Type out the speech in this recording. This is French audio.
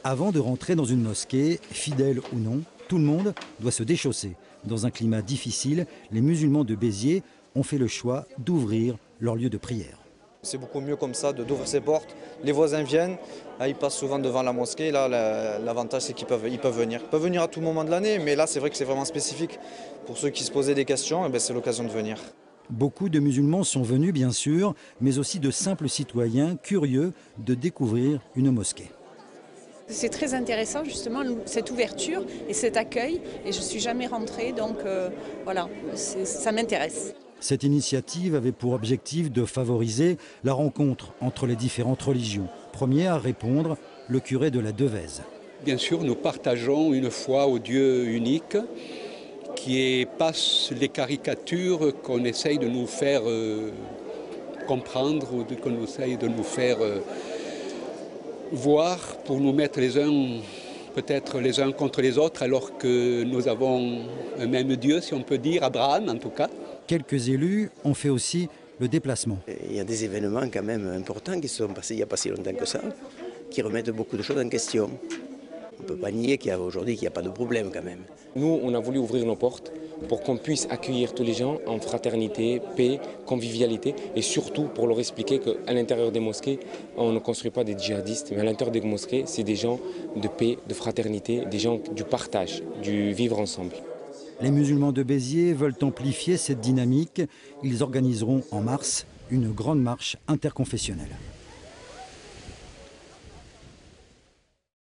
Avant de rentrer dans une mosquée, fidèle ou non, tout le monde doit se déchausser. Dans un climat difficile, les musulmans de Béziers ont fait le choix d'ouvrir leur lieu de prière. C'est beaucoup mieux comme ça, d'ouvrir ses portes. Les voisins viennent, ils passent souvent devant la mosquée. Là, l'avantage, c'est qu'ils peuvent venir. Ils peuvent venir à tout moment de l'année, mais là, c'est vrai que c'est vraiment spécifique. Pour ceux qui se posaient des questions, c'est l'occasion de venir. Beaucoup de musulmans sont venus, bien sûr, mais aussi de simples citoyens curieux de découvrir une mosquée. C'est très intéressant justement cette ouverture et cet accueil, et je ne suis jamais rentrée, donc voilà, ça m'intéresse. Cette initiative avait pour objectif de favoriser la rencontre entre les différentes religions. Premier à répondre, le curé de la Devèze. Bien sûr, nous partageons une foi au Dieu unique qui passe les caricatures qu'on essaye de nous faire comprendre ou qu'on essaye de nous faire voir pour nous mettre les uns peut-être les uns contre les autres alors que nous avons un même Dieu, si on peut dire, Abraham en tout cas. Quelques élus ont fait aussi le déplacement. Il y a des événements quand même importants qui se sont passés il n'y a pas si longtemps que ça, qui remettent beaucoup de choses en question. On ne peut pas nier qu'aujourd'hui il n'y a pas de problème quand même. Nous, on a voulu ouvrir nos portes pour qu'on puisse accueillir tous les gens en fraternité, paix, convivialité et surtout pour leur expliquer qu'à l'intérieur des mosquées, on ne construit pas des djihadistes, mais à l'intérieur des mosquées, c'est des gens de paix, de fraternité, des gens du partage, du vivre ensemble. Les musulmans de Béziers veulent amplifier cette dynamique. Ils organiseront en mars une grande marche interconfessionnelle.